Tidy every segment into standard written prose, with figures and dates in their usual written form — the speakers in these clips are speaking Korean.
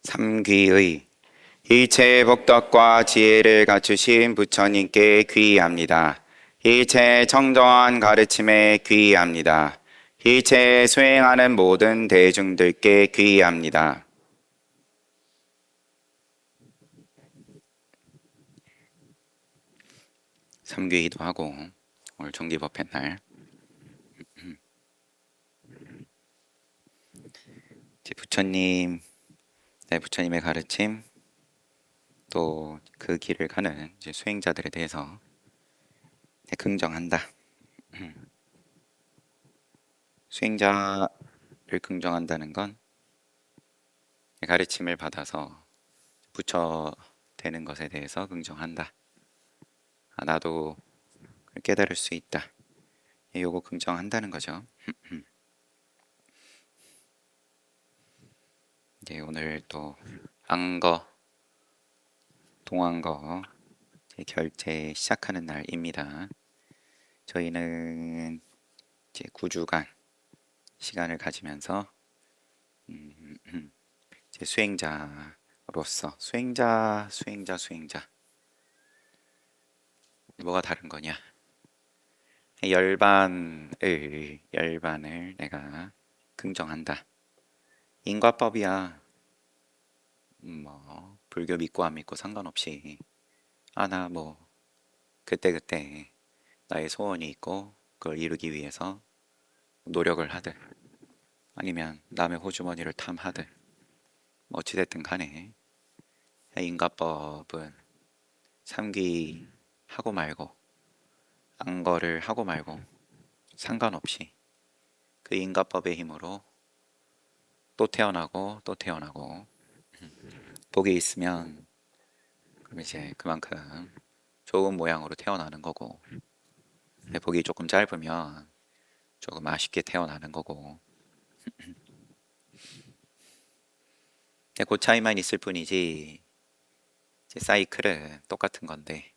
삼귀의 일체의 복덕과 지혜를 갖추신 부처님께 귀의합니다. 일체의 청정한 가르침에 귀의합니다. 일체에 수행하는 모든 대중들께 귀의합니다. 삼귀의도 하고 오늘 정기법회 날 부처님의 가르침 또 그 길을 가는 수행자들에 대해서 긍정한다. 수행자를 긍정한다는 건 가르침을 받아서 부처 되는 것에 대해서 긍정한다. 나도 깨달을 수 있다. 요거 긍정한다는 거죠. 오늘 또 안거, 동안거 결제 시작하는 날입니다. 저희는 이제 9주간 시간을 가지면서 이제 수행자로서 수행자 뭐가 다른 거냐? 열반을 내가 긍정한다. 인과법이야. 불교 믿고 안 믿고 상관없이 나 그때 나의 소원이 있고 그걸 이루기 위해서 노력을 하든 아니면 남의 호주머니를 탐하든 어찌됐든 간에 인과법은 삼귀 하고 말고 안거를 하고 말고 상관없이 그 인과법의 힘으로 또 태어나고 복이 있으면 그럼 이제 그만큼 좋은 모양으로 태어나는 거고 복이 조금 짧으면 조금 아쉽게 태어나는 거고 그 차이만 있을 뿐이지 이제 사이클은 똑같은 건데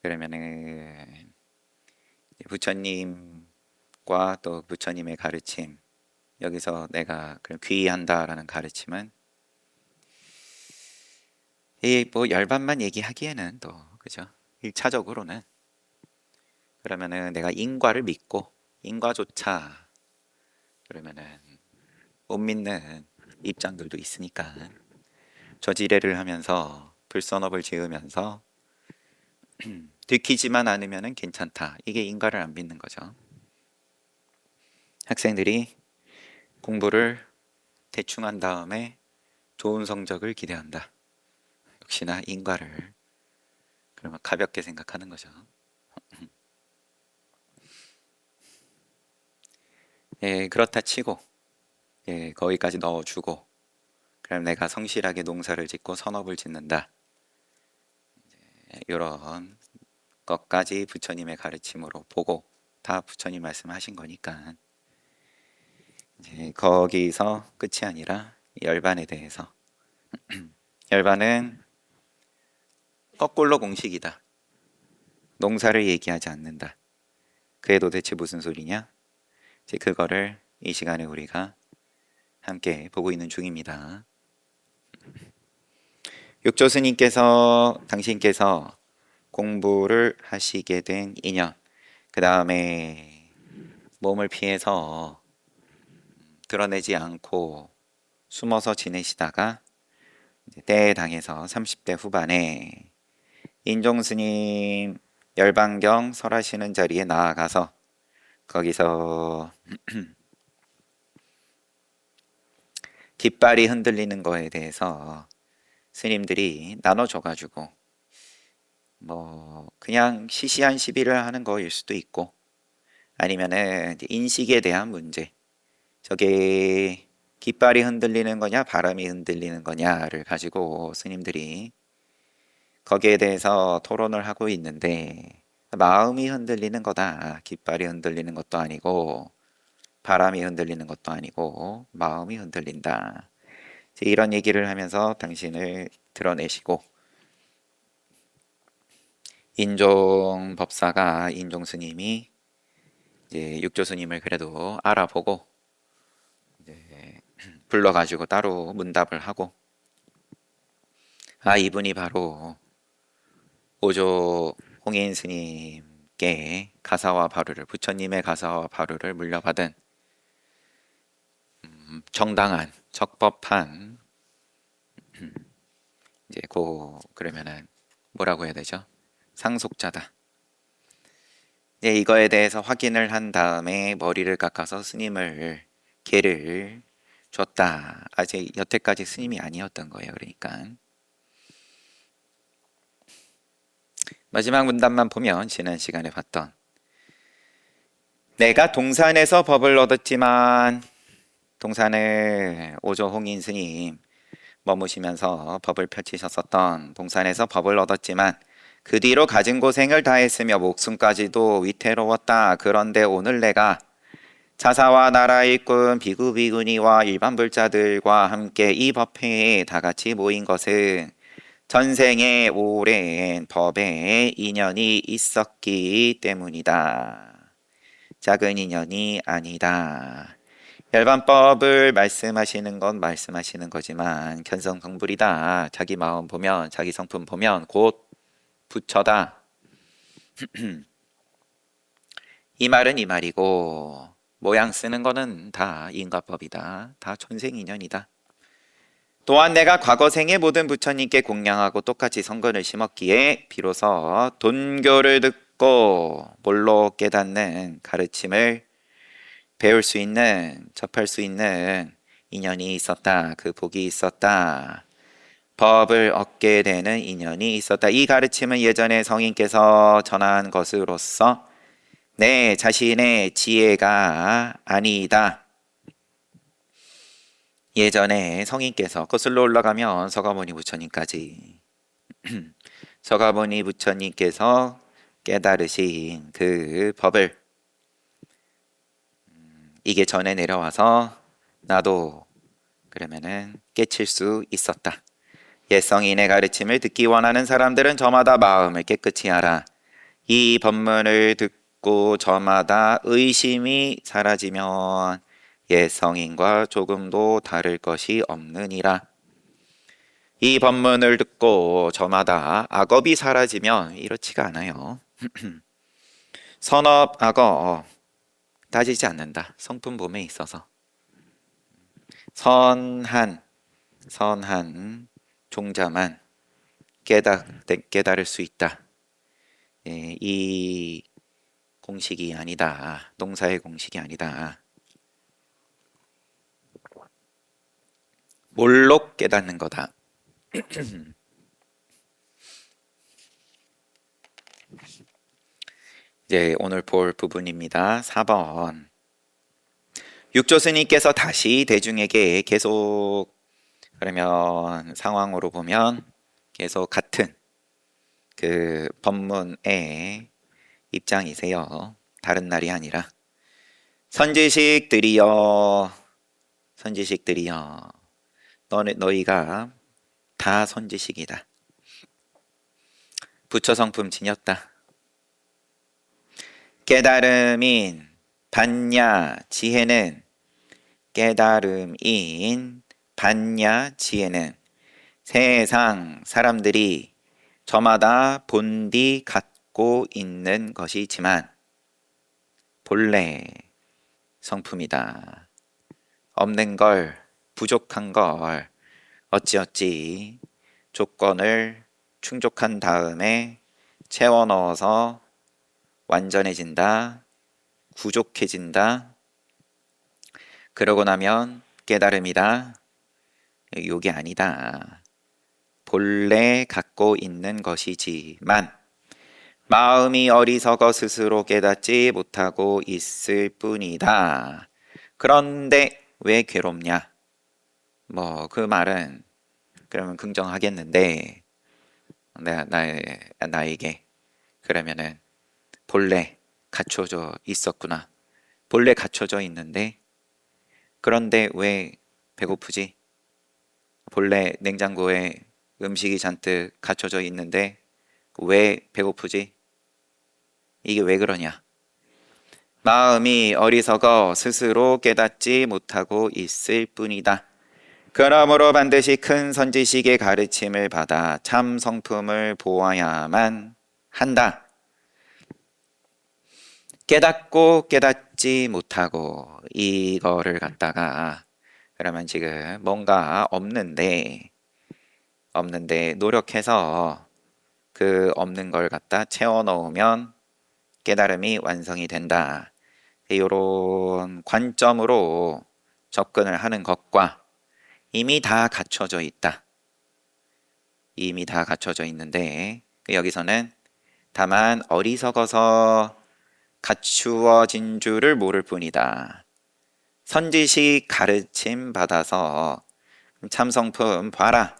그러면은 부처님과 또 부처님의 가르침 여기서 내가 그럼 귀의한다라는 가르침은 열반만 얘기하기에는 또 그죠? 1차적으로는 그러면은 내가 인과를 믿고 인과조차 그러면은 못 믿는 입장들도 있으니까 저지레를 하면서 불선업을 지으면서 들키지만 않으면 괜찮다. 이게 인과를 안 믿는 거죠. 학생들이 공부를 대충 한 다음에 좋은 성적을 기대한다. 역시나 인과를 그러면 가볍게 생각하는 거죠. 그렇다 치고 거기까지 넣어주고 그럼 내가 성실하게 농사를 짓고 선업을 짓는다. 이런 것까지 부처님의 가르침으로 보고 다 부처님 말씀하신 거니까 이제 거기서 끝이 아니라 열반에 대해서 열반은 거꾸로 공식이다. 농사를 얘기하지 않는다. 그게 도대체 무슨 소리냐? 이제 그거를 이 시간에 우리가 함께 보고 있는 중입니다. 육조 스님께서 당신께서 공부를 하시게 된 인연 그 다음에 몸을 피해서 드러내지 않고 숨어서 지내시다가 때에 당해서 30대 후반에 인종스님 열반경 설하시는 자리에 나아가서 거기서 깃발이 흔들리는 거에 대해서 스님들이 나눠줘가지고 그냥 시시한 시비를 하는 거일 수도 있고 아니면은 인식에 대한 문제 저게 깃발이 흔들리는 거냐 바람이 흔들리는 거냐를 가지고 스님들이 거기에 대해서 토론을 하고 있는데 마음이 흔들리는 거다. 깃발이 흔들리는 것도 아니고 바람이 흔들리는 것도 아니고 마음이 흔들린다. 이런 얘기를 하면서 당신을 드러내시고 인종 법사가 인종 스님이 이제 육조 스님을 그래도 알아보고 이제 불러가지고 따로 문답을 하고 아, 이분이 바로 오조 홍인 스님께 가사와 바루를, 부처님의 가사와 바루를 물려받은 정당한 적법한 이제 그러면은 뭐라고 해야 되죠? 상속자다. 이제 이거에 대해서 확인을 한 다음에 머리를 깎아서 스님을 개를 줬다. 아직 여태까지 스님이 아니었던 거예요. 그러니까 마지막 문단만 보면 지난 시간에 봤던 내가 동산에서 법을 얻었지만 동산을 오조 홍인 스님 머무시면서 법을 펼치셨었던 동산에서 법을 얻었지만 그 뒤로 가진 고생을 다했으며 목숨까지도 위태로웠다. 그런데 오늘 내가 자사와 나라 일꾼 비구 비구니와 일반 불자들과 함께 이 법회에 다 같이 모인 것은 전생에 오랜 법에 인연이 있었기 때문이다. 작은 인연이 아니다. 열반법을 말씀하시는 건 말씀하시는 거지만 견성성불이다. 자기 마음 보면 자기 성품 보면 곧 부처다. 이 말은 이 말이고 모양 쓰는 거는 다 인과법이다. 다 천생인연이다. 또한 내가 과거생의 모든 부처님께 공양하고 똑같이 성근을 심었기에 비로소 돈교를 듣고 뭘로 깨닫는 가르침을 배울 수 있는, 접할 수 있는 인연이 있었다. 그 복이 있었다. 법을 얻게 되는 인연이 있었다. 이 가르침은 예전에 성인께서 전한 것으로서 내 자신의 지혜가 아니다. 예전에 성인께서 거슬러 올라가면 서가모니 부처님까지 서가모니 부처님께서 깨달으신 그 법을 이게 전에 내려와서 나도 그러면은 깨칠 수 있었다. 옛성인의 가르침을 듣기 원하는 사람들은 저마다 마음을 깨끗이 하라. 이 법문을 듣고 저마다 의심이 사라지면 옛성인과 조금도 다를 것이 없느니라. 이 법문을 듣고 저마다 악업이 사라지면 이렇지가 않아요. 선업, 악업 따지지 않는다. 성품범에 있어서 선한 종자만 깨달을 수 있다. 예, 이 공식이 아니다. 동사의 공식이 아니다. 뭘로 깨닫는 거다. 이제 오늘 볼 부분입니다. 4번. 육조 스님께서 다시 대중에게 계속 그러면 상황으로 보면 계속 같은 그 법문의 입장이세요. 다른 날이 아니라 선지식들이여 너희가 다 선지식이다. 부처 성품 지녔다. 깨달음인 반야 지혜는 세상 사람들이 저마다 본디 갖고 있는 것이지만 본래 성품이다. 없는 걸, 부족한 걸 어찌어찌 조건을 충족한 다음에 채워 넣어서 완전해진다, 구족해진다. 그러고 나면 깨달음이다. 요게 아니다. 본래 갖고 있는 것이지만 마음이 어리석어 스스로 깨닫지 못하고 있을 뿐이다. 그런데 왜 괴롭냐? 뭐 그 말은 그러면 긍정하겠는데 나에게 그러면은 본래 갖춰져 있었구나. 본래 갖춰져 있는데 그런데 왜 배고프지? 본래 냉장고에 음식이 잔뜩 갖춰져 있는데 왜 배고프지? 이게 왜 그러냐? 마음이 어리석어 스스로 깨닫지 못하고 있을 뿐이다. 그러므로 반드시 큰 선지식의 가르침을 받아 참 성품을 보아야만 한다. 깨닫고 깨닫지 못하고 이거를 갖다가 그러면 지금 뭔가 없는데 노력해서 그 없는 걸 갖다 채워 넣으면 깨달음이 완성이 된다. 이런 관점으로 접근을 하는 것과 이미 다 갖춰져 있다. 이미 다 갖춰져 있는데 여기서는 다만 어리석어서 갖추어진 줄을 모를 뿐이다. 선지식 가르침 받아서 참성품 봐라.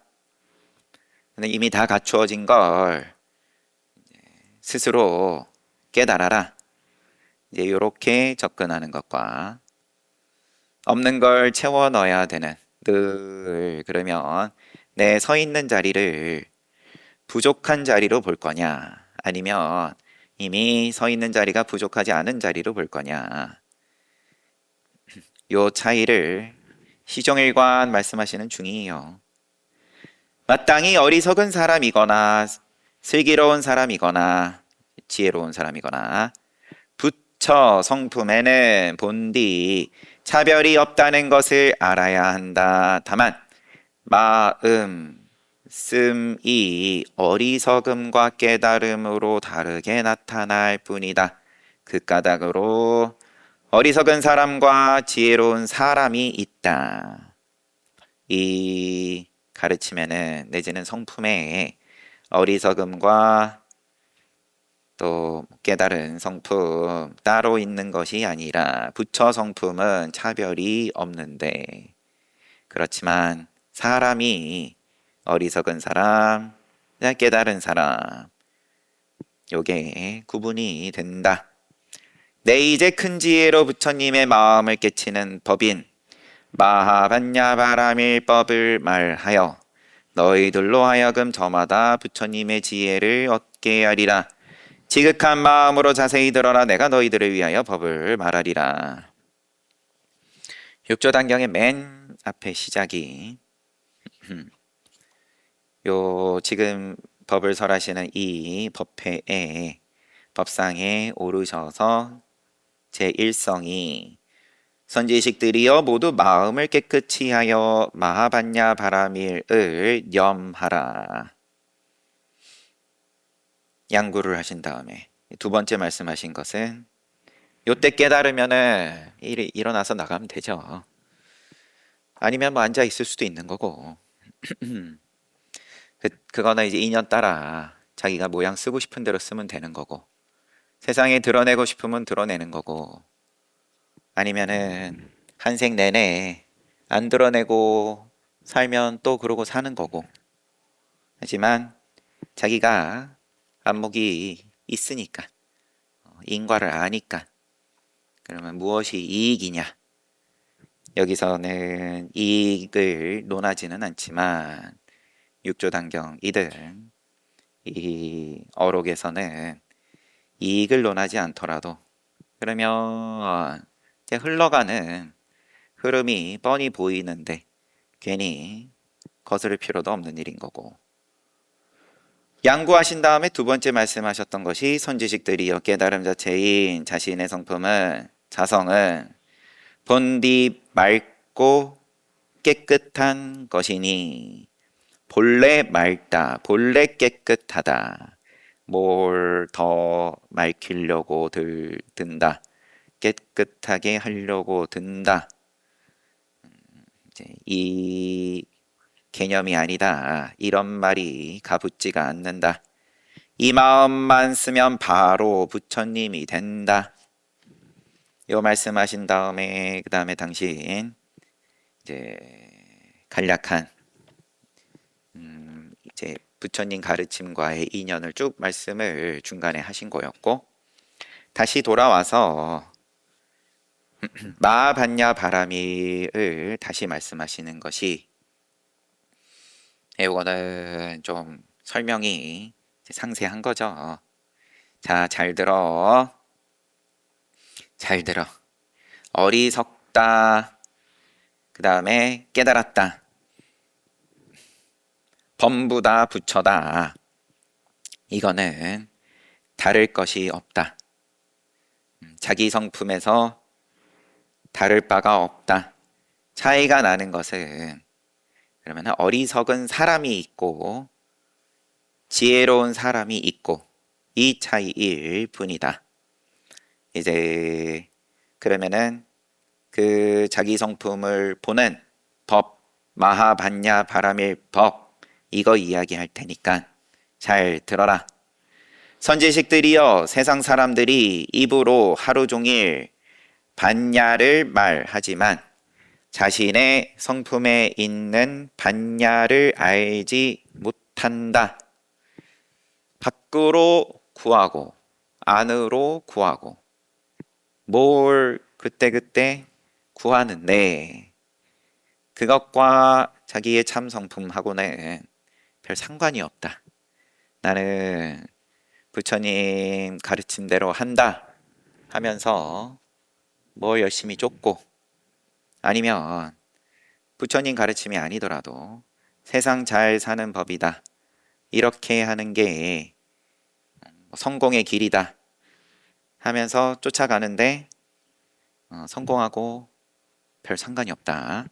근데 이미 다 갖추어진 걸 스스로 깨달아라. 이제 이렇게 접근하는 것과 없는 걸 채워 넣어야 되는 늘 그러면 내 서 있는 자리를 부족한 자리로 볼 거냐 아니면 이미 서 있는 자리가 부족하지 않은 자리로 볼 거냐 요 차이를 시종일관 말씀하시는 중이에요. 마땅히 어리석은 사람이거나 슬기로운 사람이거나 지혜로운 사람이거나 부처 성품에는 본디 차별이 없다는 것을 알아야 한다. 다만 마음 씀이 어리석음과 깨달음으로 다르게 나타날 뿐이다. 그 까닭으로 어리석은 사람과 지혜로운 사람이 있다. 이 가르침에는 내지는 성품에 어리석음과 또 깨달은 성품 따로 있는 것이 아니라 부처 성품은 차별이 없는데 그렇지만 사람이 어리석은 사람, 깨달은 사람 요게 구분이 된다. 내 이제 큰 지혜로 부처님의 마음을 깨치는 법인 마하반야바라밀법을 말하여 너희들로 하여금 저마다 부처님의 지혜를 얻게 하리라. 지극한 마음으로 자세히 들어라. 내가 너희들을 위하여 법을 말하리라. 육조단경의 맨 앞에 시작이 요 지금 법을 설하시는 이 법회에 법상에 오르셔서 제1성이 선지식들이여 모두 마음을 깨끗이 하여 마하반야 바라밀을 염하라. 양구를 하신 다음에 두 번째 말씀하신 것은 요때 깨달으면은 일어나서 나가면 되죠. 아니면 뭐 앉아 있을 수도 있는 거고 그거는 이제 인연 따라 자기가 모양 쓰고 싶은 대로 쓰면 되는 거고 세상에 드러내고 싶으면 드러내는 거고 아니면은 한생 내내 안 드러내고 살면 또 그러고 사는 거고 하지만 자기가 안목이 있으니까 인과를 아니까 그러면 무엇이 이익이냐 여기서는 이익을 논하지는 않지만 육조단경이든 이 어록에서는 이익을 논하지 않더라도 그러면 이제 흘러가는 흐름이 뻔히 보이는데 괜히 거스를 필요도 없는 일인 거고 양구하신 다음에 두 번째 말씀하셨던 것이 선지식들이여 깨달음 자체인 자신의 성품은 자성은 본디 맑고 깨끗한 것이니 본래 맑다 본래 깨끗하다 뭘 더 맑히려고 든다 깨끗하게 하려고 든다 이제 이 개념이 아니다 이런 말이 가붙지가 않는다 이 마음만 쓰면 바로 부처님이 된다 이 말씀하신 다음에 그 다음에 당신 이제 간략한 이제 부처님 가르침과의 인연을 쭉 말씀을 중간에 하신 거였고 다시 돌아와서 마하반야 바라밀을 다시 말씀하시는 것이 이거는 좀 설명이 상세한 거죠. 자, 잘 들어. 잘 들어. 어리석다. 그 다음에 깨달았다. 전부 다 부처다. 이거는 다를 것이 없다. 자기 성품에서 다를 바가 없다. 차이가 나는 것은 그러면 어리석은 사람이 있고 지혜로운 사람이 있고 이 차이일 뿐이다. 이제 그러면은 그 자기 성품을 보는 법, 마하반야 바라밀 법 이거 이야기할 테니까 잘 들어라. 선지식들이여 세상 사람들이 입으로 하루 종일 반야를 말하지만 자신의 성품에 있는 반야를 알지 못한다. 밖으로 구하고 안으로 구하고 뭘 그때그때 구하는데 그것과 자기의 참 성품하고는 별 상관이 없다. 나는 부처님 가르침대로 한다 하면서 뭘 열심히 쫓고 아니면 부처님 가르침이 아니더라도 세상 잘 사는 법이다. 이렇게 하는 게 성공의 길이다 하면서 쫓아가는데 성공하고 별 상관이 없다.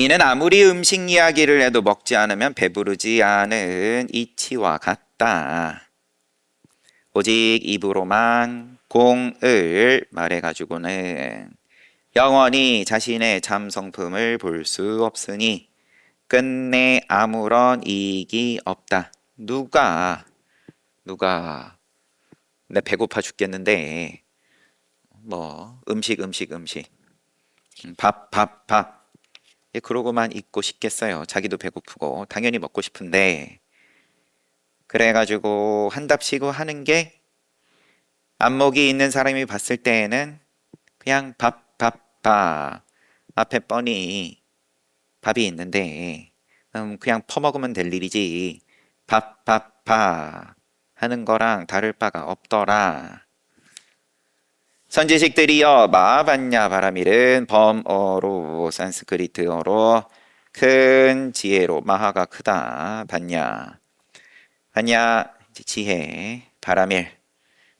이는 아무리 음식 이야기를 해도 먹지 않으면 배부르지 않은 이치와 같다. 오직 입으로만 공을 말해가지고는 영원히 자신의 참 성품을 볼 수 없으니 끝내 아무런 이익이 없다. 누가 내 배고파 죽겠는데 뭐 음식 밥 그러고만 있고 싶겠어요. 자기도 배고프고 당연히 먹고 싶은데 그래가지고 한답시고 하는 게 안목이 있는 사람이 봤을 때에는 그냥 밥 앞에 뻔히 밥이 있는데 그냥 퍼먹으면 될 일이지 밥 하는 거랑 다를 바가 없더라. 선지식들이여 마하반야 바라밀은 범어로 산스크리트어로 큰 지혜로 마하가 크다. 반야 지혜 바라밀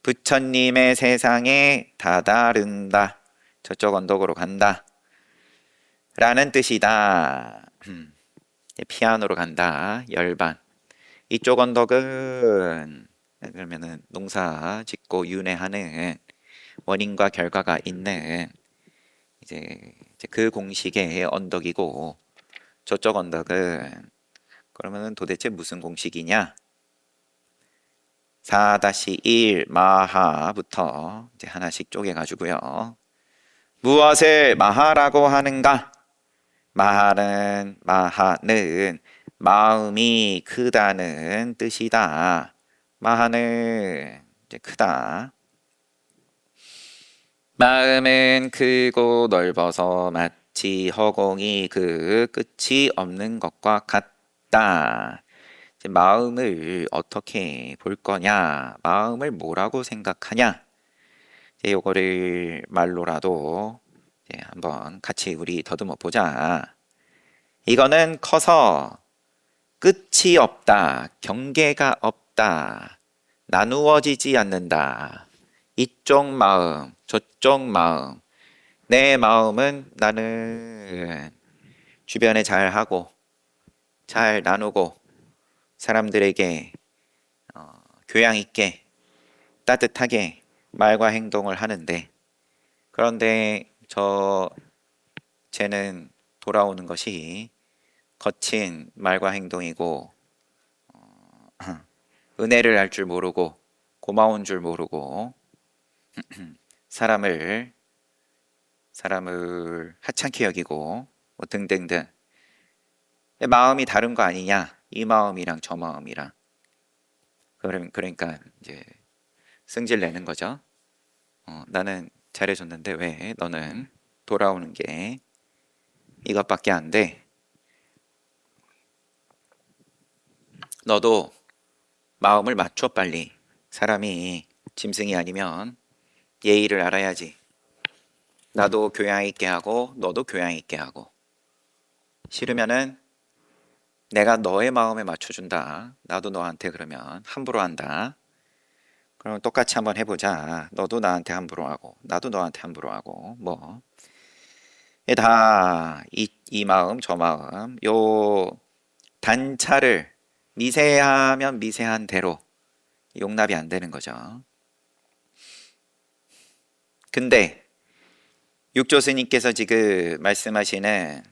부처님의 세상에 다다른다. 저쪽 언덕으로 간다 라는 뜻이다. 피아노로 간다. 열반. 이쪽 언덕은 그러면은 농사 짓고 윤회하는 원인과 결과가 있는 이제 그 공식의 언덕이고 저쪽 언덕은 그러면은 도대체 무슨 공식이냐? 4-1 마하부터 이제 하나씩 쪼개가지고요. 무엇을 마하라고 하는가? 마하는 마음이 크다는 뜻이다. 마하는 이제 크다. 마음은 크고 넓어서 마치 허공이 그 끝이 없는 것과 같다. 이제 마음을 어떻게 볼 거냐? 마음을 뭐라고 생각하냐? 이제 요거를 말로라도 이제 한번 같이 우리 더듬어 보자. 이거는 커서 끝이 없다. 경계가 없다. 나누어지지 않는다. 이쪽 마음, 저쪽 마음. 내 마음은 나는 주변에 잘하고 잘 나누고 사람들에게 교양 있게 따뜻하게 말과 행동을 하는데 그런데 쟤는 돌아오는 것이 거친 말과 행동이고 은혜를 알 줄 모르고 고마운 줄 모르고 사람을 하찮게 여기고 뭐 등등등 마음이 다른 거 아니냐 이 마음이랑 저 마음이랑 그러니까 이제 승질 내는 거죠. 나는 잘해줬는데 왜 너는 돌아오는 게 이것밖에 안 돼? 너도 마음을 맞춰 빨리. 사람이 짐승이 아니면 예의를 알아야지. 나도 교양 있게 하고 너도 교양 있게 하고 싫으면은 내가 너의 마음에 맞춰준다. 나도 너한테 그러면 함부로 한다. 그럼 똑같이 한번 해보자. 너도 나한테 함부로 하고, 나도 너한테 함부로 하고, 뭐. 이게 다 이 마음, 저 마음, 요 단차를 미세하면 미세한 대로 용납이 안 되는 거죠. 근데 육조 스님께서 지금 말씀하시는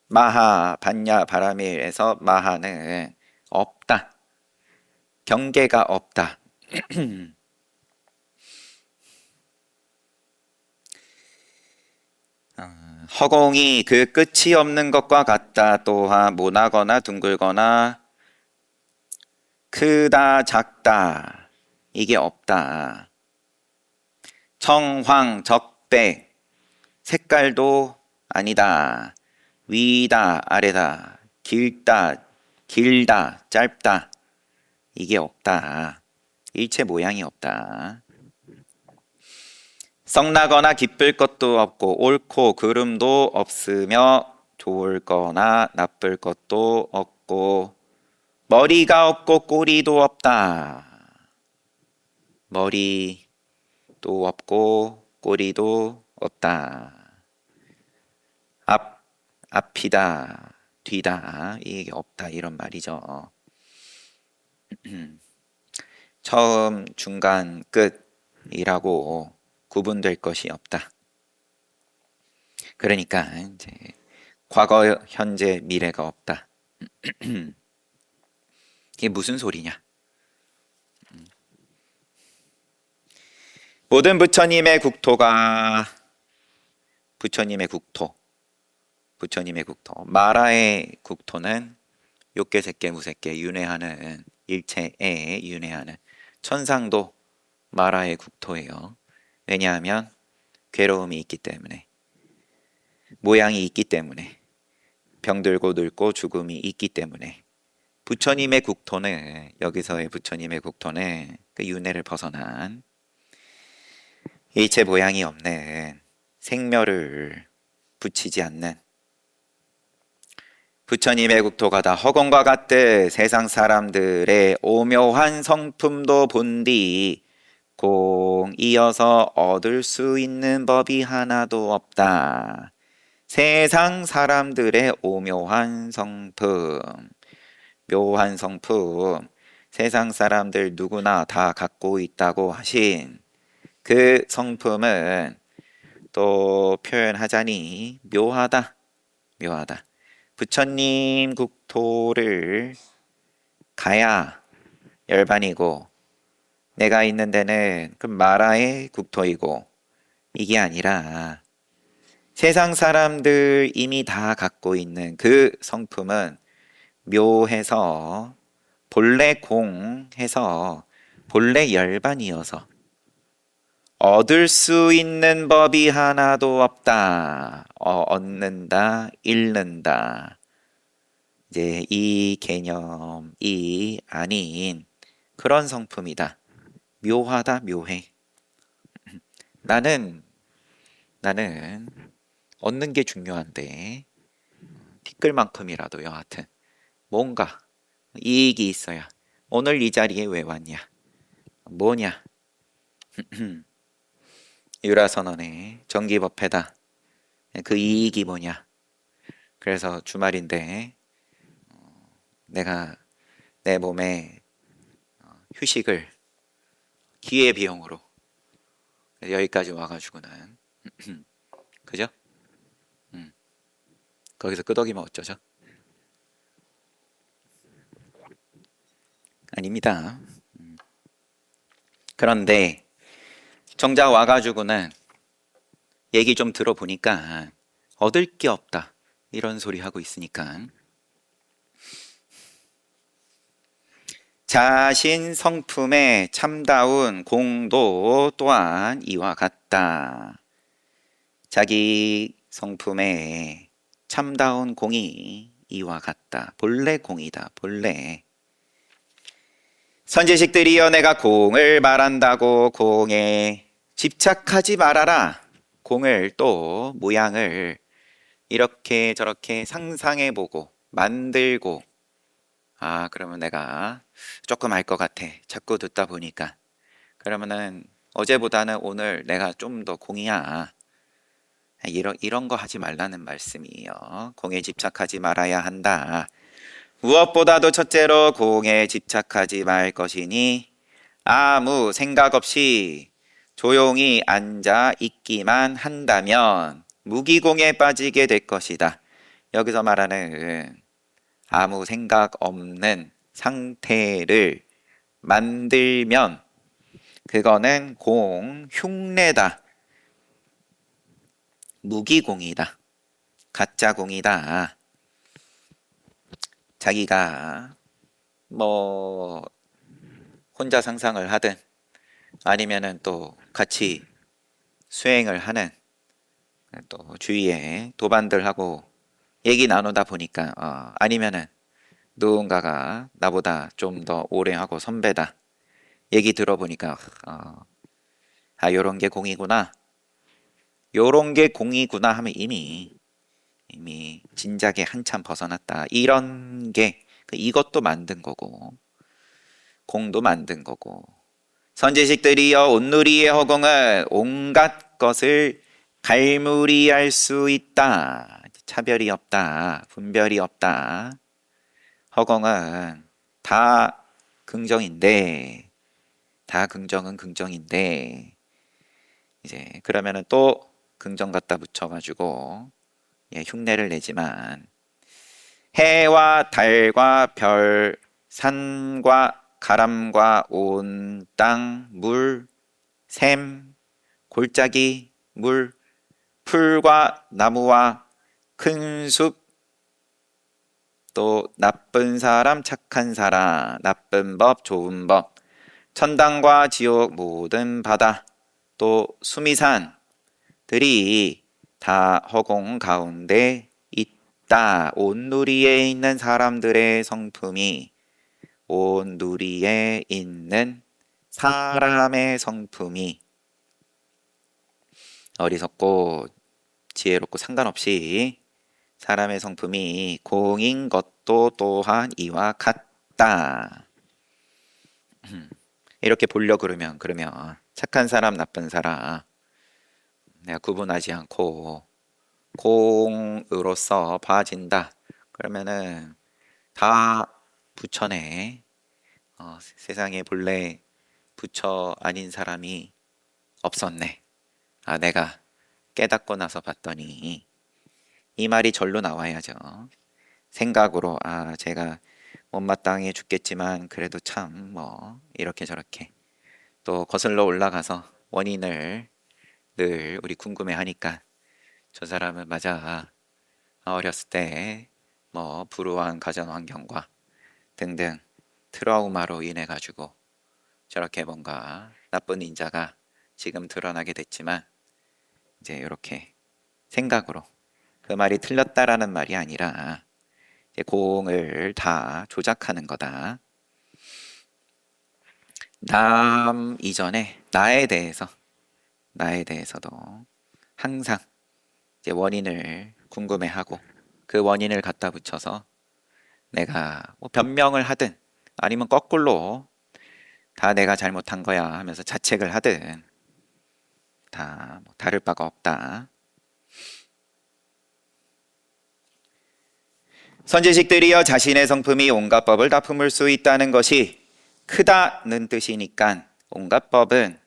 마하, 반야, 바라밀에서 마하는 없다. 경계가 없다. 허공이 그 끝이 없는 것과 같다. 또한 모나거나 둥글거나 크다, 작다. 이게 없다. 청황, 적백. 색깔도 아니다. 위다, 아래다. 길다, 길다, 짧다. 이게 없다. 일체 모양이 없다. 썩나거나 기쁠 것도 없고 옳고 그름도 없으며 좋을 거나 나쁠 것도 없고 머리가 없고 꼬리도 없다. 머리도 없고 꼬리도 없다. 앞이다, 뒤다, 이게 없다 이런 말이죠. 처음, 중간, 끝이라고 구분될 것이 없다. 그러니까 이제 과거, 현재, 미래가 없다. 이게 무슨 소리냐? 모든 부처님의 국토가 부처님의 국토, 부처님의 국토. 마라의 국토는 욕계, 색계, 무색계 윤회하는 일체에 윤회하는 천상도 마라의 국토예요. 왜냐하면 괴로움이 있기 때문에, 모양이 있기 때문에, 병들고 늙고 죽음이 있기 때문에 부처님의 국토는, 여기서의 부처님의 국토는 그 윤회를 벗어난 일체 모양이 없는 생멸을 붙이지 않는 부처님의 국토가 다 허공과 같듯 세상 사람들의 오묘한 성품도 본디 공 이어서 얻을 수 있는 법이 하나도 없다. 세상 사람들의 오묘한 성품, 묘한 성품, 세상 사람들 누구나 다 갖고 있다고 하신 그 성품은 또 표현하자니 묘하다, 묘하다. 부처님 국토를 가야 열반이고 내가 있는 데는 그 마라의 국토이고 이게 아니라 세상 사람들 이미 다 갖고 있는 그 성품은 묘해서 본래 공해서 본래 열반이어서 얻을 수 있는 법이 하나도 없다. 얻는다, 잃는다. 이제 이 개념이 아닌 그런 성품이다. 묘하다, 묘해. 나는 얻는 게 중요한데 티끌만큼이라도 여하튼 뭔가 이익이 있어야. 오늘 이 자리에 왜 왔냐? 뭐냐? 유라선언의 정기법회다. 그 이익이 뭐냐? 그래서 주말인데 내가 내 몸에 휴식을 기회비용으로 여기까지 와가지고는 그죠? 거기서 끄덕이면 어쩌죠? 아닙니다. 그런데 정작 와가지고는 얘기 좀 들어보니까 얻을 게 없다 이런 소리 하고 있으니까 자신 성품의 참다운 공도 또한 이와 같다. 자기 성품의 참다운 공이 이와 같다. 본래 공이다. 본래. 선지식들이여 내가 공을 말한다고 공에 집착하지 말아라. 공을 또 모양을 이렇게 저렇게 상상해보고 만들고 아, 그러면 내가 조금 알 것 같아. 자꾸 듣다 보니까. 그러면은 어제보다는 오늘 내가 좀 더 공이야. 이런 거 하지 말라는 말씀이에요. 공에 집착하지 말아야 한다. 무엇보다도 첫째로 공에 집착하지 말 것이니 아무 생각 없이 조용히 앉아 있기만 한다면 무기공에 빠지게 될 것이다. 여기서 말하는 아무 생각 없는 상태를 만들면 그거는 공, 흉내다. 무기공이다. 가짜공이다. 자기가 뭐 혼자 상상을 하든 아니면은 또 같이 수행을 하는 또 주위에 도반들하고 얘기 나누다 보니까 아니면은 누군가가 나보다 좀 더 오래 하고 선배다 얘기 들어보니까 요런 게 공이구나 요런 게 공이구나 하면 이미 진작에 한참 벗어났다 이런 게 이것도 만든 거고 공도 만든 거고 선지식들이여 온누리의 허공은 온갖 것을 갈무리할 수 있다. 차별이 없다. 분별이 없다. 허공은 다 긍정인데 다 긍정은 긍정인데 이제 그러면은 또 긍정 갖다 붙여가지고 흉내를 내지만 해와 달과 별, 산과 가람과 온 땅, 물, 샘, 골짜기, 물, 풀과 나무와 큰 숲, 또 나쁜 사람, 착한 사람, 나쁜 법, 좋은 법, 천당과 지옥, 모든 바다, 또 수미산들이 다 허공 가운데 있다. 온 누리에 있는 사람들의 성품이 온 누리에 있는 사람의 성품이 어리석고 지혜롭고 상관없이 사람의 성품이 공인 것도 또한 이와 같다. 이렇게 보려 그러면 착한 사람 나쁜 사람 내가 구분하지 않고 공으로서 봐진다. 그러면은 다 부처네. 세상에 본래 부처 아닌 사람이 없었네. 내가 깨닫고 나서 봤더니 이 말이 절로 나와야죠. 생각으로 제가 못마땅해 죽겠지만 그래도 참 뭐 이렇게 저렇게 또 거슬러 올라가서 원인을 늘 우리 궁금해하니까 저 사람은 맞아 어렸을 때 뭐 불우한 가정 환경과 등등 트라우마로 인해 가지고 저렇게 뭔가 나쁜 인자가 지금 드러나게 됐지만 이제 이렇게 생각으로 그 말이 틀렸다라는 말이 아니라 이제 공을 다 조작하는 거다. 남 이전에 나에 대해서도 항상 이제 원인을 궁금해하고 그 원인을 갖다 붙여서 내가 뭐 변명을 하든 아니면 거꾸로 다 내가 잘못한 거야 하면서 자책을 하든 다뭐 다를 바가 없다. 선지식들이여 자신의 성품이 온갖 법을 다 품을 수 있다는 것이 크다는 뜻이니까 온갖 법은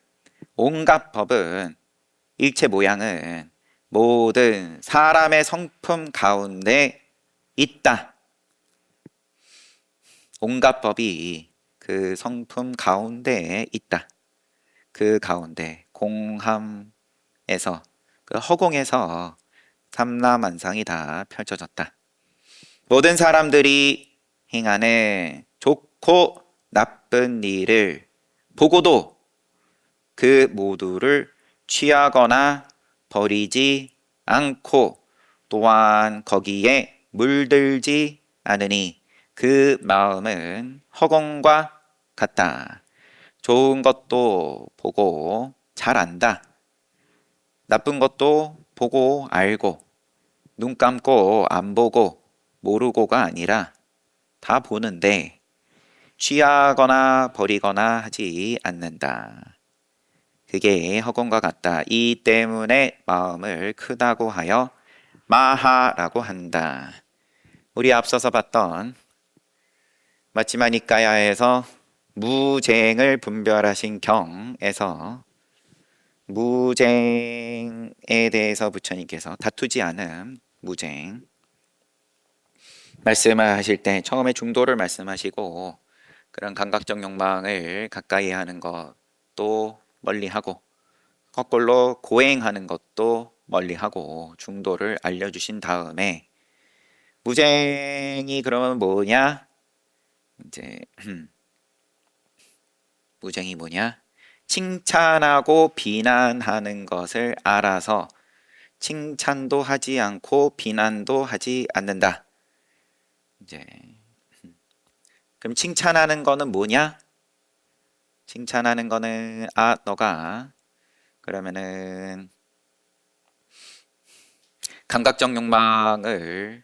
일체 모양은 모든 사람의 성품 가운데 있다. 온갖 법이 그 성품 가운데 있다. 그 가운데 공함에서 그 허공에서 삼라만상이 다 펼쳐졌다. 모든 사람들이 행하는 좋고 나쁜 일을 보고도 그 모두를 취하거나 버리지 않고 또한 거기에 물들지 않으니 그 마음은 허공과 같다. 좋은 것도 보고 잘 안다. 나쁜 것도 보고 알고 눈 감고 안 보고 모르고가 아니라 다 보는데 취하거나 버리거나 하지 않는다. 그게 허공과 같다. 이 때문에 마음을 크다고 하여 마하라고 한다. 우리 앞서서 봤던 마치마니까야에서 무쟁을 분별하신 경에서 무쟁에 대해서 부처님께서 다투지 않음 무쟁 말씀을 하실 때 처음에 중도를 말씀하시고 그런 감각적 욕망을 가까이 하는 것도 멀리하고 거꾸로 고행하는 것도 멀리하고 중도를 알려주신 다음에 무쟁이 그러면 뭐냐? 이제 무쟁이 뭐냐? 칭찬하고 비난하는 것을 알아서 칭찬도 하지 않고 비난도 하지 않는다. 이제 그럼 칭찬하는 거는 뭐냐? 칭찬하는 거는 너가 그러면은 감각적 욕망을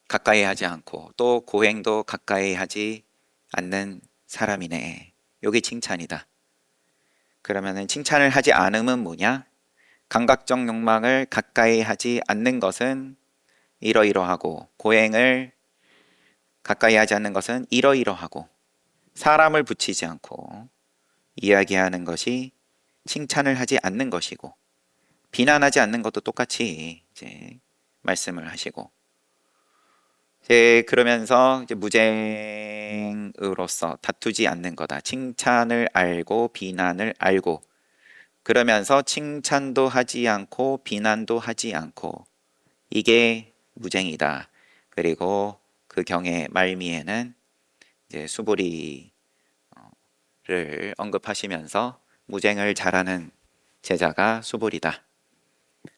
가까이 하지 않고 또 고행도 가까이 하지 않는 사람이네. 요게 칭찬이다. 그러면은 칭찬을 하지 않음은 뭐냐? 감각적 욕망을 가까이 하지 않는 것은 이러이러하고 고행을 가까이 하지 않는 것은 이러이러하고 사람을 붙이지 않고 이야기하는 것이 칭찬을 하지 않는 것이고 비난하지 않는 것도 똑같이 이제 말씀을 하시고 그러면서 이제 무쟁으로서 다투지 않는 거다. 칭찬을 알고 비난을 알고 그러면서 칭찬도 하지 않고 비난도 하지 않고 이게 무쟁이다. 그리고 그 경의 말미에는 이제 수보리를 언급하시면서 무쟁을 잘하는 제자가 수보리다.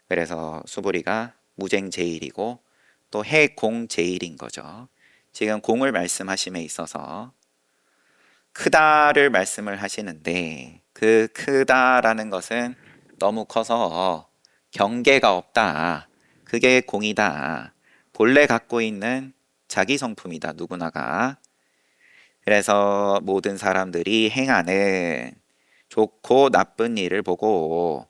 그래서 수보리가 무쟁제일이고 또 해공제일인 거죠. 지금 공을 말씀하심에 있어서 크다를 말씀을 하시는데 그 크다라는 것은 너무 커서 경계가 없다. 그게 공이다. 본래 갖고 있는 자기 성품이다. 누구나가. 그래서 모든 사람들이 행하는 좋고 나쁜 일을 보고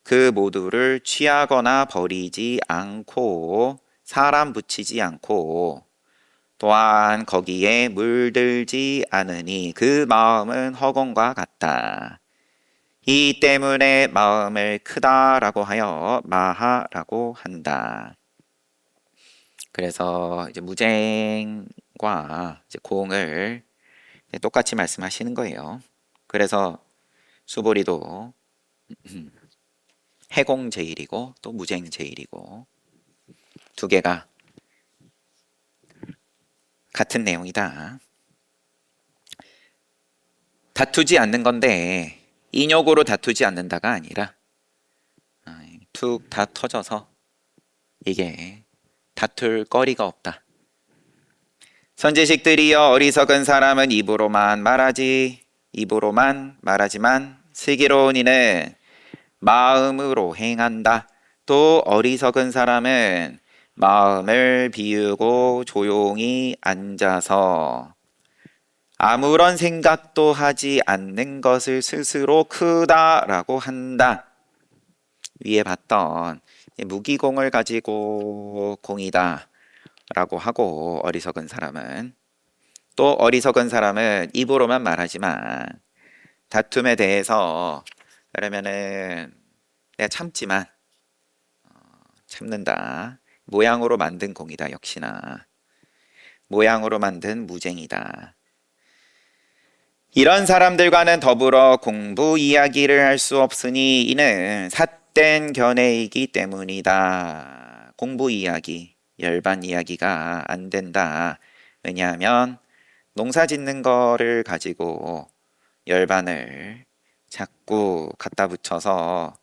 그 모두를 취하거나 버리지 않고 사람 붙이지 않고 또한 거기에 물들지 않으니 그 마음은 허공과 같다. 이 때문에 마음을 크다라고 하여 마하라고 한다. 그래서 이제 무쟁과 이제 공을 똑같이 말씀하시는 거예요. 그래서 수보리도 해공제일이고 또 무쟁제일이고 두 개가 같은 내용이다. 다투지 않는 건데 인욕으로 다투지 않는다가 아니라 툭 다 터져서 이게 다툴 거리가 없다. 선지식들이여 어리석은 사람은 입으로만 말하지만 슬기로운 이는 마음으로 행한다. 또 어리석은 사람은 마음을 비우고 조용히 앉아서 아무런 생각도 하지 않는 것을 스스로 크다라고 한다. 위에 봤던 무기공을 가지고 공이다 라고 하고 어리석은 사람은 또 어리석은 사람은 입으로만 말하지만 다툼에 대해서 그러면은 내가 참지만 참는다. 모양으로 만든 공이다. 역시나 모양으로 만든 무쟁이다. 이런 사람들과는 더불어 공부 이야기를 할 수 없으니 이는 삿된 견해이기 때문이다. 공부 이야기, 열반 이야기가 안 된다. 왜냐하면 농사 짓는 거를 가지고 열반을 자꾸 갖다 붙여서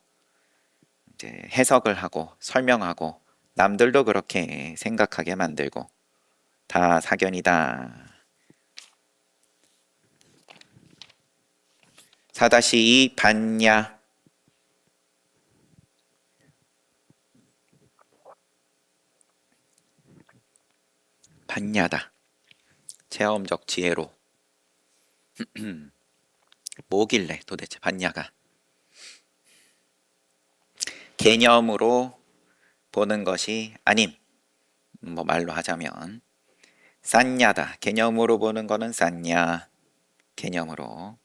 이제 해석을 하고 설명하고 남들도 그렇게 생각하게 만들고 다 사견이다. 4-2 반야 봤냐다. 체험적 지혜로. 뭐길래 도대체 봤냐가. 개념으로 보는 것이 아님. 뭐 말로 하자면 쌌냐다. 개념으로 보는 거는 쌌냐. 개념으로.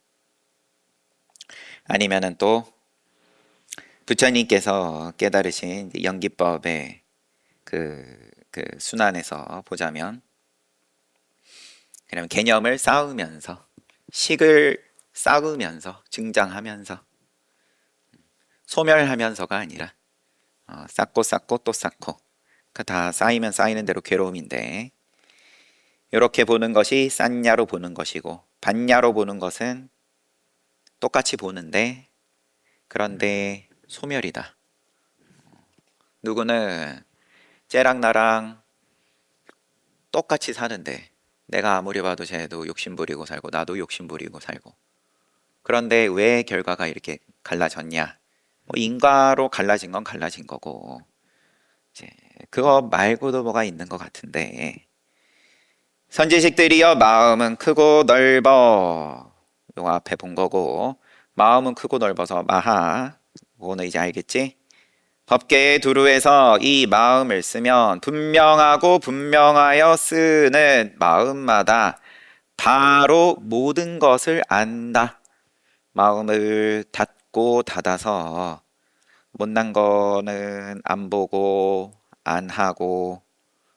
아니면은 또 부처님께서 깨달으신 연기법의 그 순환에서 보자면, 그럼 개념을 쌓으면서, 식을 쌓으면서, 증장하면서, 소멸하면서가 아니라 쌓고 쌓고 또 쌓고, 그 다 쌓이면 쌓이는 대로 괴로움인데, 이렇게 보는 것이 쌌냐로 보는 것이고, 봤냐로 보는 것은 똑같이 보는데, 그런데 소멸이다. 누구는 쟤랑 나랑 똑같이 사는데, 내가 아무리 봐도 쟤도 욕심부리고 살고 나도 욕심부리고 살고, 그런데 왜 결과가 이렇게 갈라졌냐. 뭐 인과로 갈라진 건 갈라진 거고, 이제 그거 말고도 뭐가 있는 것 같은데, 선지식들이여 마음은 크고 넓어. 요 앞에 본 거고, 마음은 크고 넓어서 마하. 그거는 이제 알겠지? 법계의 두루에서 이 마음을 쓰면 분명하고 분명하여 쓰는 마음마다 바로 모든 것을 안다. 마음을 닫고 닫아서 못난 거는 안 보고 안 하고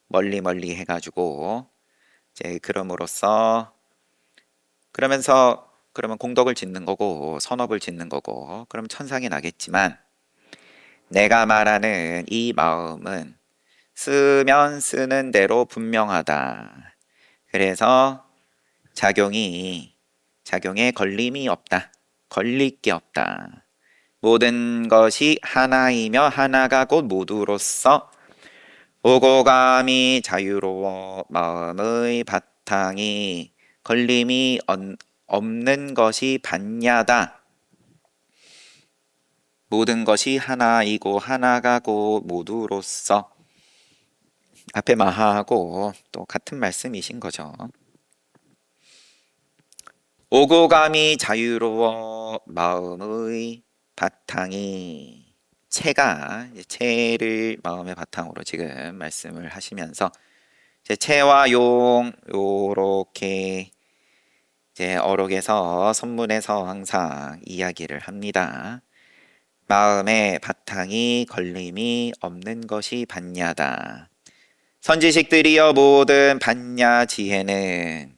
멀리 멀리 해가지고, 이제 그럼으로써, 그러면 공덕을 짓는 거고 선업을 짓는 거고, 그럼 천상이 나겠지만, 내가 말하는 이 마음은 쓰면 쓰는 대로 분명하다. 그래서 작용에 걸림이 없다. 걸릴 게 없다. 모든 것이 하나이며 하나가 곧 모두로서 오고감이 자유로워 마음의 바탕이 걸림이 없는 것이 봤냐다. 모든 것이 하나이고 하나가 곧 모두로서, 앞에 마하하고 또 같은 말씀이신 거죠. 오고감이 자유로워 마음의 바탕이, 체를 마음의 바탕으로 지금 말씀을 하시면서, 이제 체와 용 요렇게 이제 어록에서 선문에서 항상 이야기를 합니다. 마음의 바탕이 걸림이 없는 것이 봤냐다. 선지식들이여 모든 봤냐 지혜는,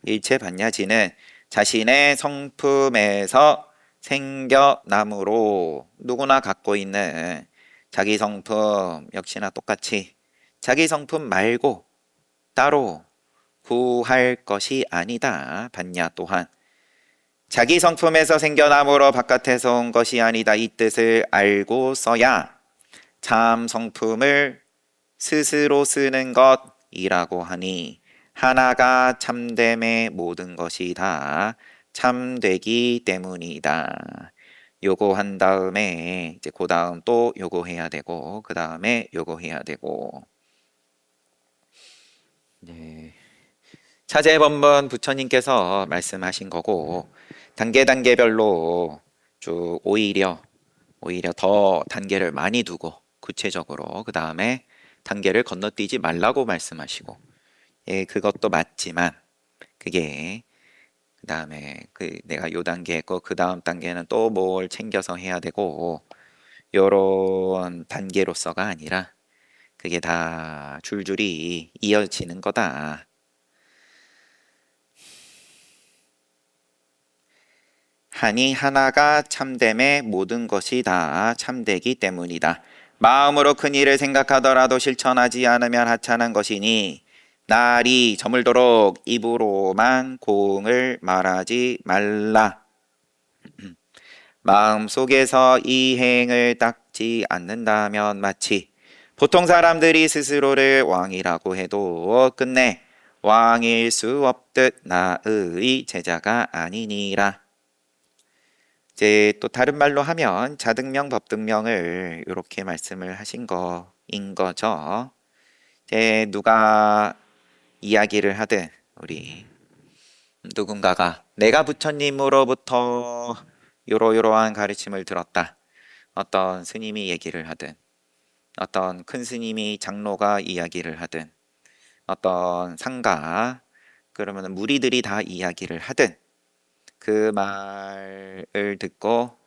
일체 봤냐지는 자신의 성품에서 생겨나므로, 누구나 갖고 있는 자기 성품 역시나 똑같이 자기 성품 말고 따로 구할 것이 아니다. 봤냐 또한 자기 성품에서 생겨나므로 바깥에서 온 것이 아니다. 이 뜻을 알고 써야 참 성품을 스스로 쓰는 것이라고 하니, 하나가 참됨의 모든 것이 다 참되기 때문이다. 요거 한 다음에 이제 그 다음 또 요거 해야 되고, 그 다음에 요거 해야 되고. 네. 차제법문 부처님께서 말씀하신 거고, 단계별로 쭉 오히려 더 단계를 많이 두고 구체적으로 그 다음에 단계를 건너뛰지 말라고 말씀하시고, 예, 그것도 맞지만 그게 그 다음에 내가 요 단계 했고 그 다음 단계는 또 뭘 챙겨서 해야 되고, 요런 단계로서가 아니라 그게 다 줄줄이 이어지는 거다. 하니 하나가 참됨의 모든 것이 다 참되기 때문이다. 마음으로 큰 일을 생각하더라도 실천하지 않으면 하찮은 것이니, 날이 저물도록 입으로만 공을 말하지 말라. 마음속에서 이 행을 닦지 않는다면 마치 보통 사람들이 스스로를 왕이라고 해도 끝내 왕일 수 없듯 나의 제자가 아니니라. 이제 또 다른 말로 하면 자등명 법등명을 이렇게 말씀을 하신 거인 거죠. 이제 누가 이야기를 하든 우리 누군가가 내가 부처님으로부터 요러요러한 가르침을 들었다. 어떤 스님이 얘기를 하든 어떤 큰 스님이 장로가 이야기를 하든 어떤 상가 그러면 무리들이 다 이야기를 하든 그 말을 듣고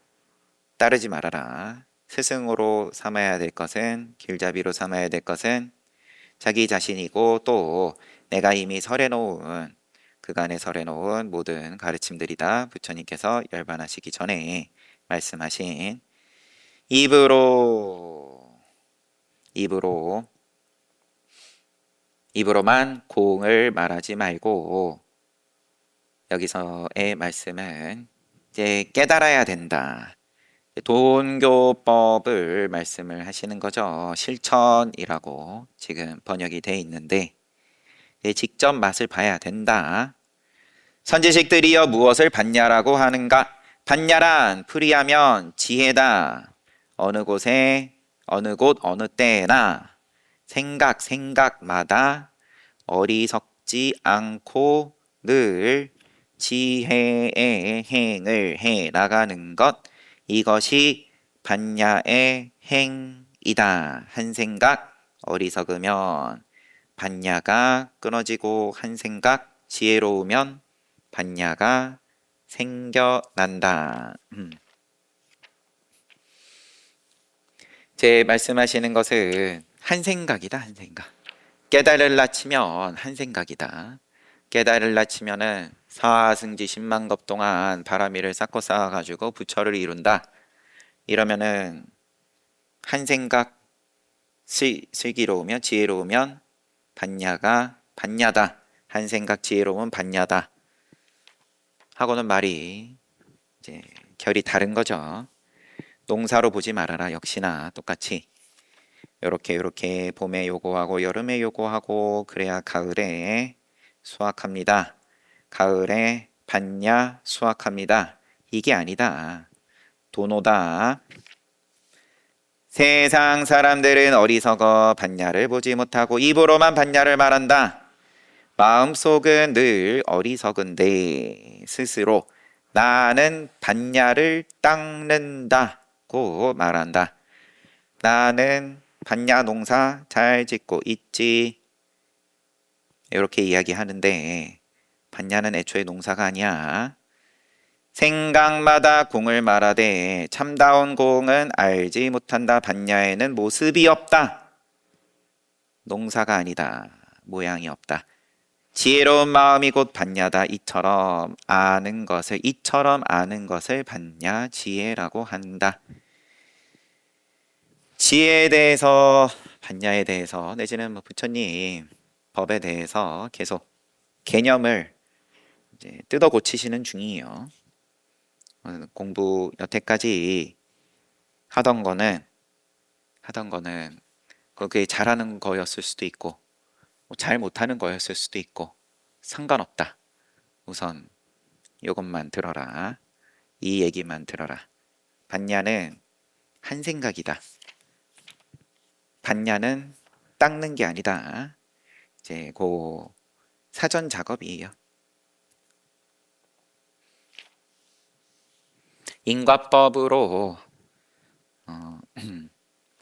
따르지 말아라. 스승으로 삼아야 될 것은 길잡이로 삼아야 될 것은 자기 자신이고 또 내가 이미 설해놓은 그간에 설해놓은 모든 가르침들이다. 부처님께서 열반하시기 전에 말씀하신 입으로 입으로만 공을 말하지 말고 여기서의 말씀은 이제 깨달아야 된다. 돈교법을 말씀을 하시는 거죠. 실천이라고 지금 번역이 돼 있는데 직접 맛을 봐야 된다. 선지식들이여 무엇을 봤냐라고 하는가? 봤냐란 풀이하면 지혜다. 어느 곳에 어느 곳 어느 때나 생각마다 어리석지 않고 늘 지혜의 행을 해 나가는 것 이것이 반야의 행이다. 한 생각 어리석으면 반야가 끊어지고 한 생각 지혜로우면 반야가 생겨난다. 제 말씀하시는 것은 한 생각이다. 한 생각. 깨달을라 치면 한 생각이다. 깨달을라 치면은 사승지 10만겁 동안 바라미를 쌓고 쌓아가지고 부처를 이룬다. 이러면은 한 생각 슬기로우면 지혜로우면 반야가 반야다. 한 생각 지혜로우면 반야다. 하고는 말이 이제 결이 다른 거죠. 농사로 보지 말아라. 역시나 똑같이 요렇게 봄에 요거하고 여름에 요거하고 그래야 가을에 수확합니다. 가을에 반야 수확합니다. 이게 아니다. 도노다. 세상 사람들은 어리석어 반야를 보지 못하고 입으로만 반야를 말한다. 마음속은 늘 어리석은데 스스로 나는 반야를 닦는다고 말한다. 나는 반야 농사 잘 짓고 있지. 이렇게 이야기하는데 반야는 애초에 농사가 아니야. 생각마다 공을 말하되 참다운 공은 알지 못한다. 반야에는 모습이 없다. 농사가 아니다. 모양이 없다. 지혜로운 마음이 곧 반야다. 이처럼 아는 것을 반야 지혜라고 한다. 지혜에 대해서 반야에 대해서 내지는 부처님 법에 대해서 계속 개념을 이제 뜯어 고치시는 중이에요. 공부 여태까지 하던 거는 그게 잘하는 거였을 수도 있고 잘 못하는 거였을 수도 있고 상관없다. 우선 이것만 들어라. 이 얘기만 들어라. 반야는 한 생각이다. 반야는 닦는 게 아니다. 이제 그 사전 작업이에요. 인과법으로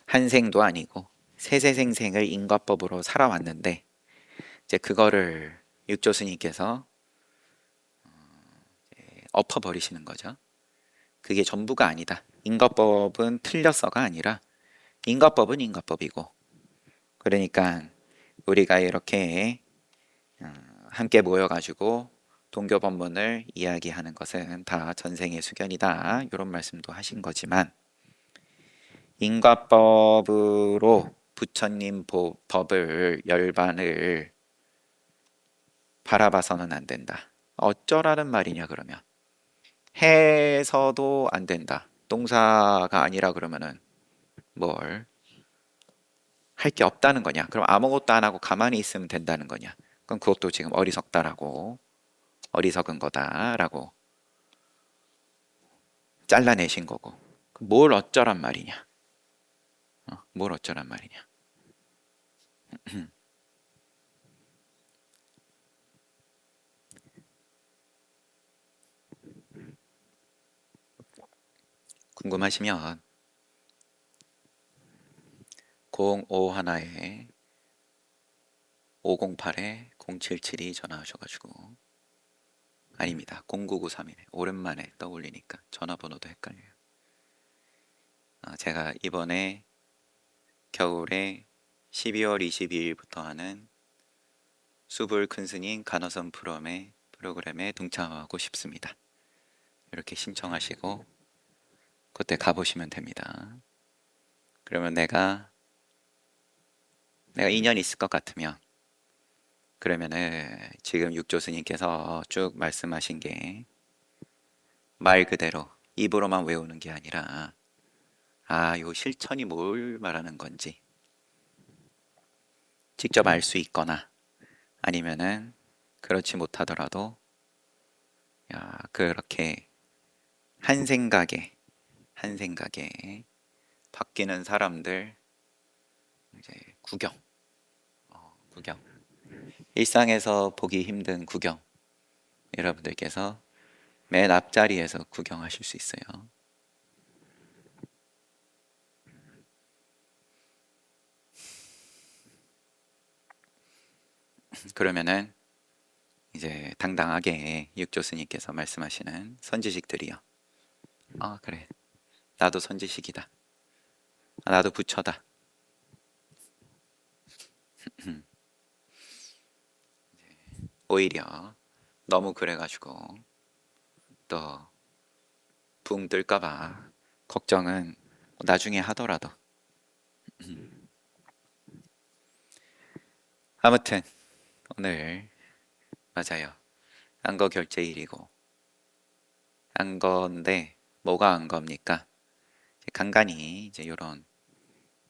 한 생도 아니고 세세생생을 인과법으로 살아왔는데 이제 그거를 육조 스님께서 엎어버리시는 거죠. 그게 전부가 아니다. 인과법은 틀렸어가 아니라 인과법은 인과법이고 그러니까 우리가 이렇게 함께 모여가지고 동교법문을 이야기하는 것은 다 전생의 수견이다. 이런 말씀도 하신 거지만 인과법으로 부처님 법을 열반을 바라봐서는 안 된다. 어쩌라는 말이냐 그러면 해서도 안 된다. 동사가 아니라 그러면은 뭘 할 게 없다는 거냐? 그럼 아무것도 안 하고 가만히 있으면 된다는 거냐? 그럼 그것도 지금 어리석다라고 어리석은 거다라고 잘라내신 거고 뭘 어쩌란 말이냐? 뭘 어쩌란 말이냐? 궁금하시면 051에 508에 077이 전화하셔가지고, 아닙니다. 0993이네. 오랜만에 떠올리니까 전화번호도 헷갈려요. 제가 이번에 겨울에 12월 22일부터 하는 수불 큰 스님 간호선 프로그램에 동참하고 싶습니다. 이렇게 신청하시고 그때 가보시면 됩니다. 그러면 내가 2년 있을 것 같으면, 그러면은 지금 육조 스님께서 쭉 말씀하신 게 말 그대로 입으로만 외우는 게 아니라, 요 실천이 뭘 말하는 건지 직접 알 수 있거나, 아니면은 그렇지 못하더라도 그렇게 한 생각에 바뀌는 사람들 이제 구경, 일상에서 보기 힘든 구경, 여러분들께서 맨 앞자리에서 구경하실 수 있어요. 그러면은 이제 당당하게 육조 스님께서 말씀하시는 선지식들이요. 그래, 나도 선지식이다. 나도 부처다. 오히려 너무 그래가지고 또 붕 뜰까봐 걱정은 나중에 하더라도. 아무튼 오늘 맞아요. 안거 결제일이고, 안거인데 뭐가 안거입니까? 간간히 이제 이런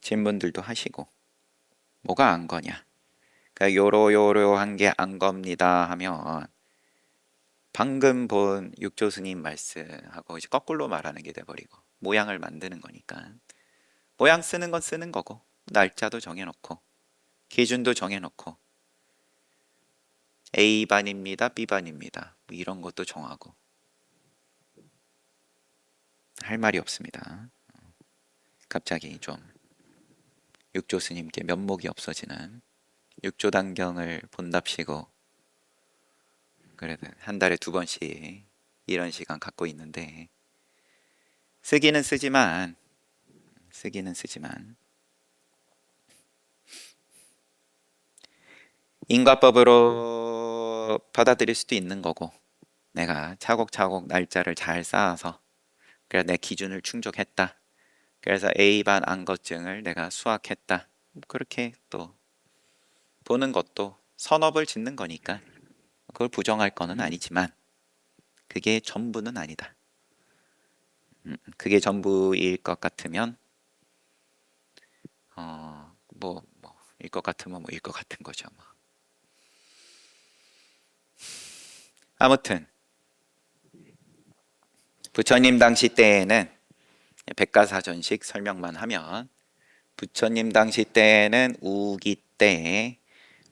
질문들도 하시고, 뭐가 안거냐? 그러니까 요러요러한 게 안겁니다 하면 방금 본 육조 스님 말씀하고 이제 거꾸로 말하는 게 돼버리고, 모양을 만드는 거니까 모양 쓰는 건 쓰는 거고, 날짜도 정해놓고 기준도 정해놓고, A반입니다, B반입니다, 뭐 이런 것도 정하고, 할 말이 없습니다. 갑자기 좀 육조 스님께 면목이 없어지는, 육조 단경을 본답시고 그래도 한 달에 2번씩 이런 시간 갖고 있는데, 쓰기는 쓰지만 인과법으로 받아들일 수도 있는 거고, 내가 차곡차곡 날짜를 잘 쌓아서 그래서 내 기준을 충족했다, 그래서 A반 안거증을 내가 수확했다, 그렇게 또 보는 것도 선업을 짓는 거니까 그걸 부정할 거는 아니지만, 그게 전부는 아니다. 그게 전부일 것 같으면 일 것 같으면 일 것 같은 거죠. 아무튼 부처님 당시 때에는 백가사전식 설명만 하면, 부처님 당시 때에는 우기 때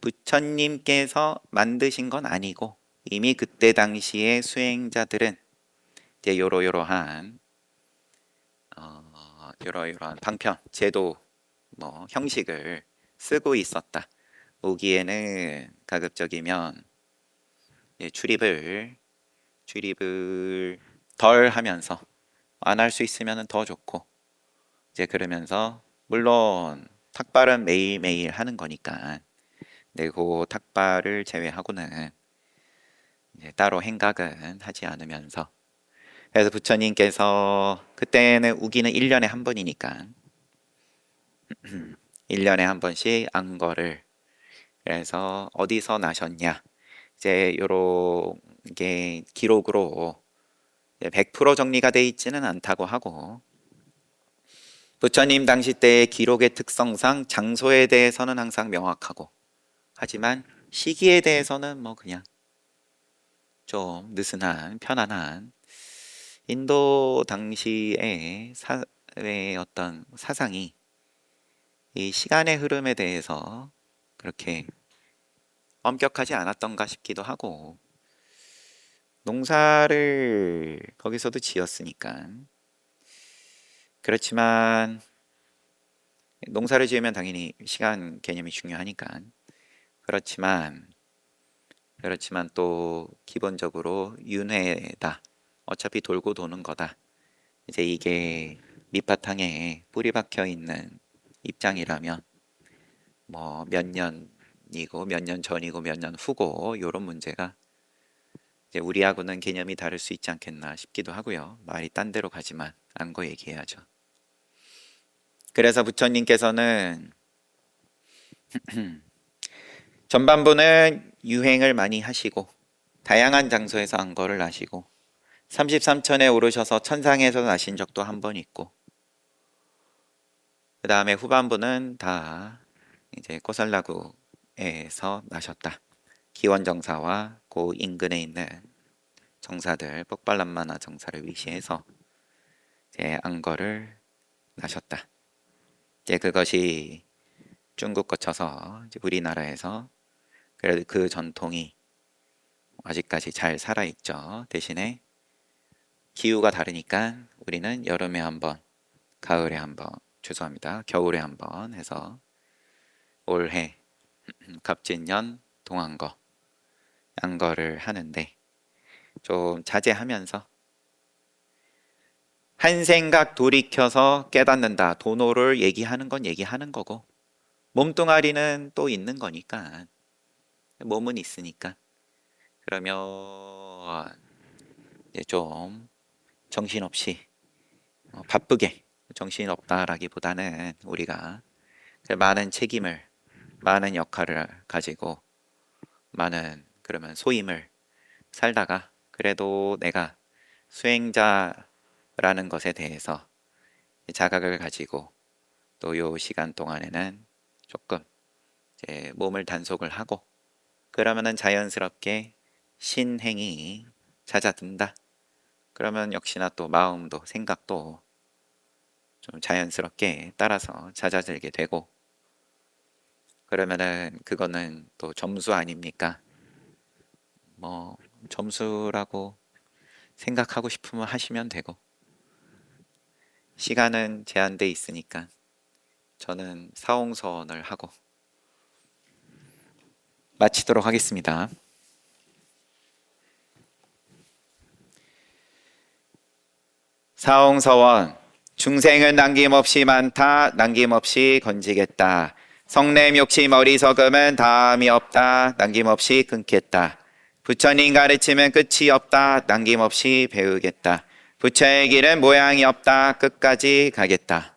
부처님께서 만드신 건 아니고, 이미 그때 당시에 수행자들은 이제 요러요러한 방편, 제도, 형식을 쓰고 있었다. 오기에는 가급적이면 출입을 덜 하면서, 안 할 수 있으면 더 좋고, 이제 그러면서 물론 탁발은 매일매일 하는 거니까, 그 탁발을 제외하고는 이제 따로 행각은 하지 않으면서, 그래서 부처님께서 그때는 우기는 1년에 한 번이니까 1년에 한 번씩 안거를, 그래서 어디서 나셨냐, 이제 요런 게 기록으로 100% 정리가 돼 있지는 않다고 하고, 부처님 당시 때의 기록의 특성상 장소에 대해서는 항상 명확하고, 하지만 시기에 대해서는 그냥 좀 느슨한, 편안한, 인도 당시의 사회의 어떤 사상이 이 시간의 흐름에 대해서 그렇게 엄격하지 않았던가 싶기도 하고, 농사를 거기서도 지었으니까 그렇지만 농사를 지으면 당연히 시간 개념이 중요하니까. 그렇지만 또 기본적으로 윤회다. 어차피 돌고 도는 거다. 이제 이게 밑바탕에 뿌리 박혀 있는 입장이라면 뭐 몇 년이고 몇 년 전이고 몇 년 후고 이런 문제가 이제 우리하고는 개념이 다를 수 있지 않겠나 싶기도 하고요. 말이 딴 데로 가지만 안 거 얘기해야죠. 그래서 부처님께서는 전반부는 유행을 많이 하시고 다양한 장소에서 안거를 나시고 33천에 오르셔서 천상에서 나신 적도 한 번 있고 그 다음에 후반부는 다 이제 코살라구에서 나셨다. 기원정사와 그 인근에 있는 정사들 뻑발람마나 정사를 위시해서 이제 안거를 나셨다. 이제 그것이 중국 거쳐서 이제 우리나라에서 그래도 그 전통이 아직까지 잘 살아있죠. 대신에 기후가 다르니까 우리는 여름에 한번, 가을에 한번, 죄송합니다. 겨울에 한번 해서 올해 갑진년 동안거, 양거를 하는데 좀 자제하면서 한 생각 돌이켜서 깨닫는다. 도노를 얘기하는 건 얘기하는 거고 몸뚱아리는 또 있는 거니까 몸은 있으니까 그러면 이제 좀 정신없이 바쁘게 정신없다라기보다는 우리가 많은 책임을 많은 역할을 가지고 많은 그러면 소임을 살다가 그래도 내가 수행자라는 것에 대해서 자각을 가지고 또 요 시간 동안에는 조금 이제 몸을 단속을 하고 그러면은 자연스럽게 신행이 잦아든다. 그러면 역시나 또 마음도 생각도 좀 자연스럽게 따라서 잦아들게 되고 그러면은 그거는 또 점수 아닙니까? 뭐 점수라고 생각하고 싶으면 하시면 되고 시간은 제한돼 있으니까 저는 사홍선을 하고 마치도록 하겠습니다. 사홍서원 중생은 남김없이 많다 남김없이 건지겠다. 성냄 욕심 어리석음은 다함이 없다 남김없이 끊겠다. 부처님 가르침은 끝이 없다 남김없이 배우겠다. 부처의 길은 모양이 없다 끝까지 가겠다.